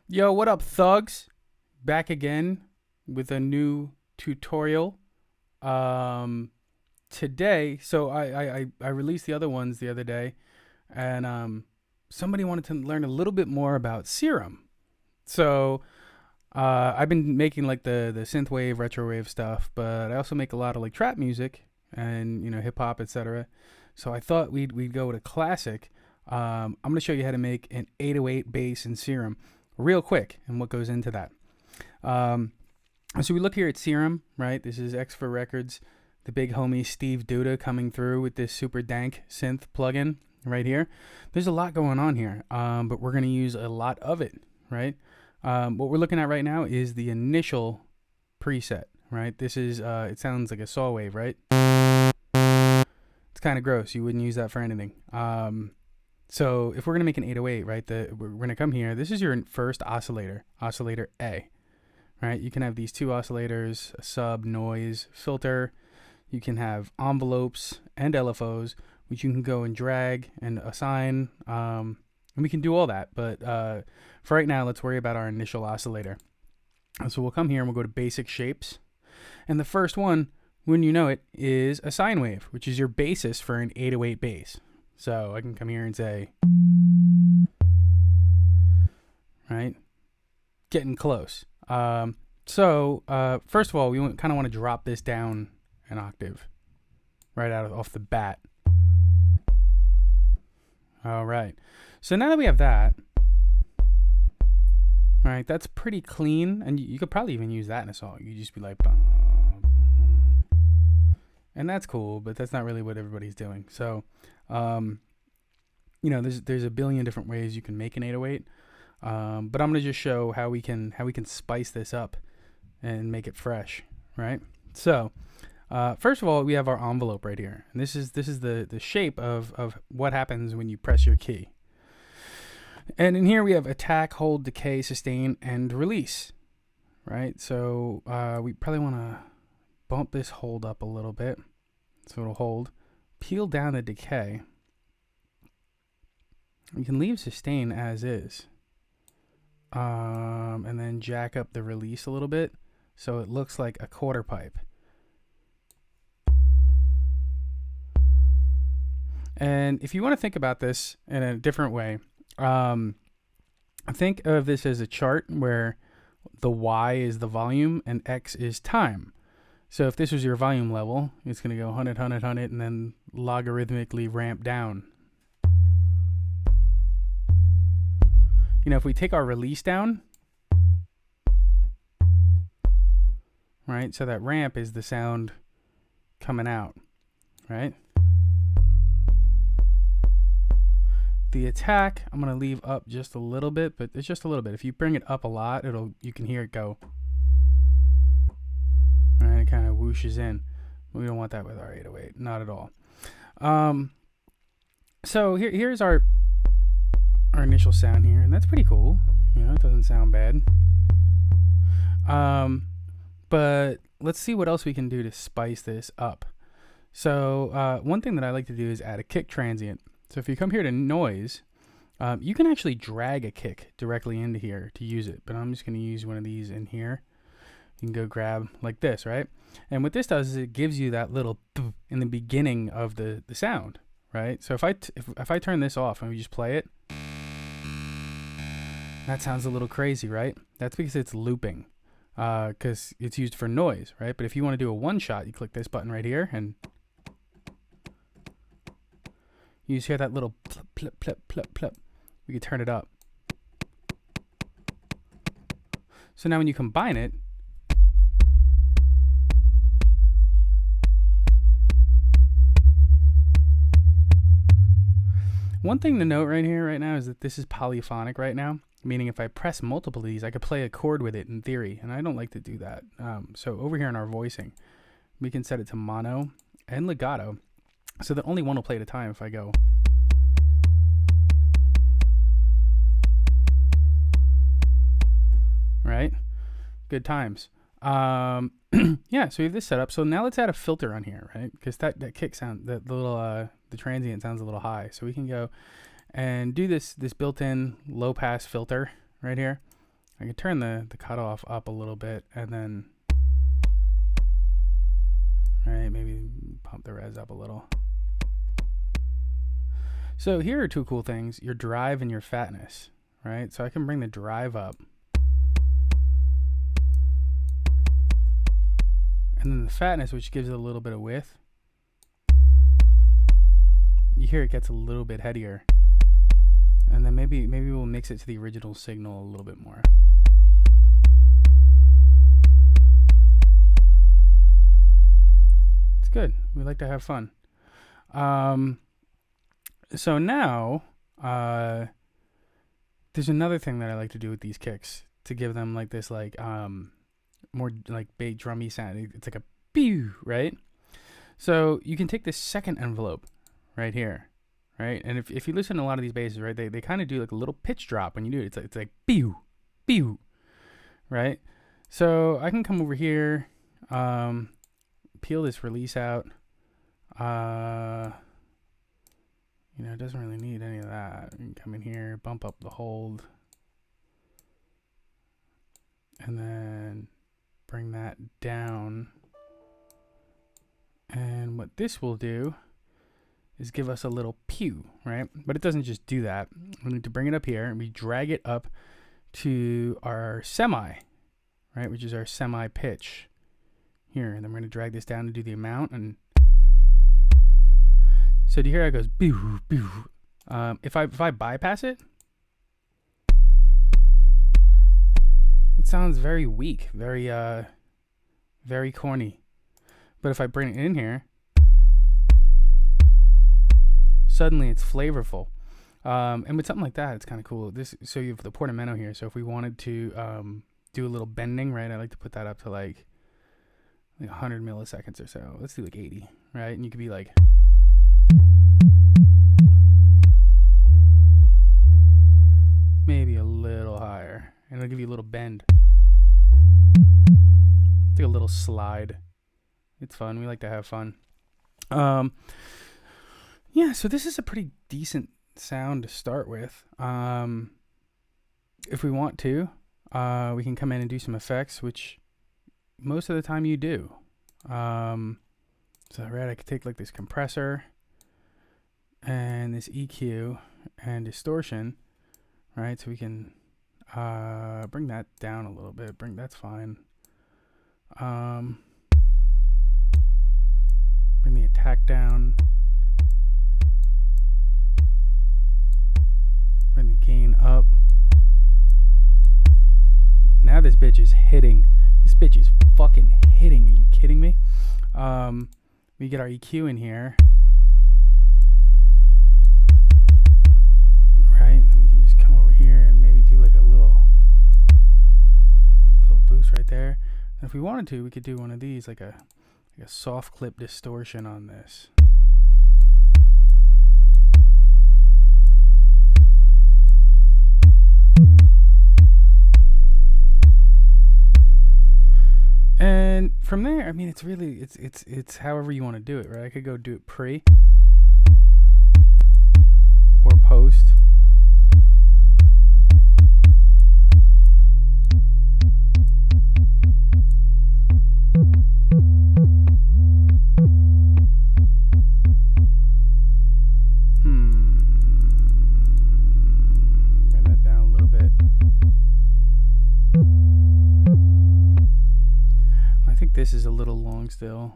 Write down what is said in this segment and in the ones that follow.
Yo, what up, thugs? Back again with a new tutorial. Um, Today, so I released the other ones the other day, and somebody wanted to learn a little bit more about Serum. So I've been making like the synthwave, retrowave stuff, but I also make a lot of like trap music and hip hop, etc. So I thought we'd go with a classic. I'm gonna show you how to make an 808 bass in Serum real quick and what goes into that. Um, so we look here at Serum, right? This is X for Records, the big homie Steve Duda coming through with this super dank synth plugin right here. There's a lot going on here, but we're gonna use a lot of it, right? What we're looking at right now is the initial preset, right? This is, it sounds like a saw wave, right? It's kind of gross. You wouldn't use that for anything. So if we're going to make an 808, right, we're going to come here. This is your first oscillator, oscillator A, right? You can have these two oscillators, a sub, noise, filter. You can have envelopes and LFOs, which you can go and drag and assign. And we can do all that. But for right now, let's worry about our initial oscillator. And so we'll come here and we'll go to basic shapes. And the first one, when you know it, is a sine wave, which is your basis for an 808 bass. So I can come here and say, right, getting close. So first of all, we kind of want to drop this down an octave right off the bat. All right. So now that we have that, all right, that's pretty clean. And you could probably even use that in a song. You just be like, and that's cool, but that's not really what everybody's doing. So, there's a billion different ways you can make an 808. But I'm gonna just show how we can spice this up and make it fresh, right? So, first of all, we have our envelope right here, and this is the shape of what happens when you press your key. And in here we have attack, hold, decay, sustain, and release, right? So we probably want to bump this hold up a little bit so it'll hold. Peel down the decay. We can leave sustain as is. And then jack up the release a little bit so it looks like a quarter pipe. And if you want to think about this in a different way, think of this as a chart where the Y is the volume and X is time. So if this was your volume level, it's going to go 100, 100, 100, and then logarithmically ramp down. If we take our release down, right, so that ramp is the sound coming out, right? The attack, I'm going to leave up just a little bit, but it's just a little bit. If you bring it up a lot, you can hear it go. Right, it kind of whooshes in. We don't want that with our 808, not at all. So here's our initial sound here, and that's pretty cool. It doesn't sound bad. But let's see what else we can do to spice this up. So one thing that I like to do is add a kick transient. So if you come here to noise, you can actually drag a kick directly into here to use it, but I'm just going to use one of these in here. You can go grab like this, right? And what this does is it gives you that little in the beginning of the sound, right? So if I turn this off and we just play it, that sounds a little crazy, right? That's because it's looping, because it's used for noise, right? But if you want to do a one shot, you click this button right here, and you just hear that little plip, plip, plip, plip, plip. We can turn it up. So now when you combine it, one thing to note right here, right now, is that this is polyphonic right now, meaning if I press multiple of these, I could play a chord with it in theory, and I don't like to do that. So over here in our voicing, we can set it to mono and legato, so that only one will play at a time if I go. Right? Good times. Yeah, so we have this set up. So now let's add a filter on here, right? Because that kick sound, the little the transient sounds a little high. So we can go and do this built-in low pass filter right here. I can turn the cutoff up a little bit, and then, right, maybe pump the res up a little. So here are two cool things, your drive and your fatness, right? So I can bring the drive up. And then the fatness, which gives it a little bit of width. You hear it gets a little bit headier. And then maybe we'll mix it to the original signal a little bit more. It's good. We like to have fun. So now, there's another thing that I like to do with these kicks to give them like this, like, more like big drummy sound. It's like a pew, right? So you can take this second envelope right here, right? And if you listen to a lot of these basses, right, they kind of do like a little pitch drop when you do it. It's like pew, pew, right? So I can come over here, peel this release out. You know, it doesn't really need any of that. You can come in here, bump up the hold, and then bring that down. And what this will do is give us a little pew, right? But it doesn't just do that. We need to bring it up here, and we drag it up to our semi, right, which is our semi pitch here. And then we're going to drag this down to do the amount. And so do you hear how it goes pew, pew? If I bypass it, it sounds very weak, very corny. But if I bring it in here, suddenly it's flavorful. And with something like that, it's kind of cool. So you have the portamento here. So if we wanted to do a little bending, right, I like to put that up to like 100 milliseconds or so. Let's do like 80, right? And you could be like, maybe a little higher, and it'll give you a little bend. Take a little slide. It's fun. We like to have fun. Yeah, so this is a pretty decent sound to start with. If we want to, we can come in and do some effects, which most of the time you do. So right, I could take like this compressor and this EQ and distortion, right? So we can bring that down a little bit. That's fine. Bring the attack down. Bring the gain up. Now this bitch is hitting. This bitch is fucking hitting. Are you kidding me? We get our EQ in here. Right? Then we can just come over here and maybe do like a little boost right there. And if we wanted to, we could do one of these, like a soft clip distortion on this. And from there, I mean, it's really, it's however you want to do it, right? I could go do it pre or post. Bring that down a little bit. I think this is a little long still.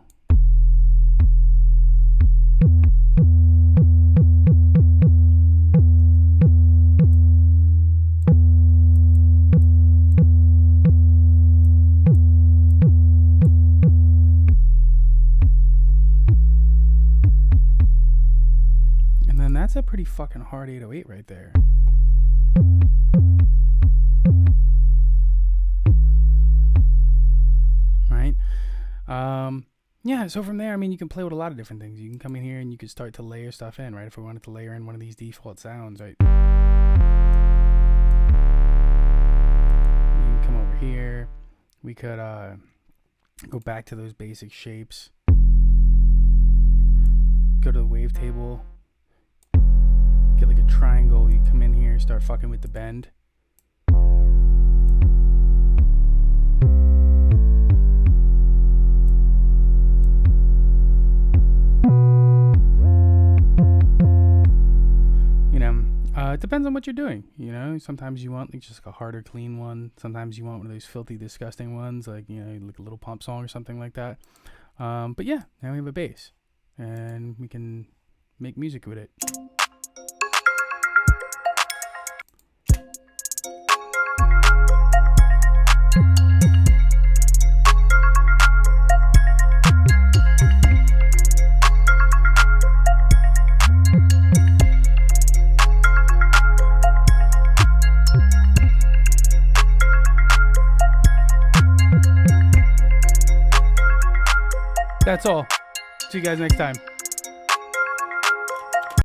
And then that's a pretty fucking hard 808 right there. Right? Yeah, so from there, I mean, you can play with a lot of different things. You can come in here and you can start to layer stuff in, right? If we wanted to layer in one of these default sounds, right? You can come over here. We could go back to those basic shapes. Go to the wavetable. Get like a triangle. You come in here, start fucking with the bend. It depends on what you're doing. You know, sometimes you want like just like a harder, clean one. Sometimes you want one of those filthy, disgusting ones, like, you know, like a little pump song or something like that. But yeah, now we have a bass, and we can make music with it. That's all. See you guys next time.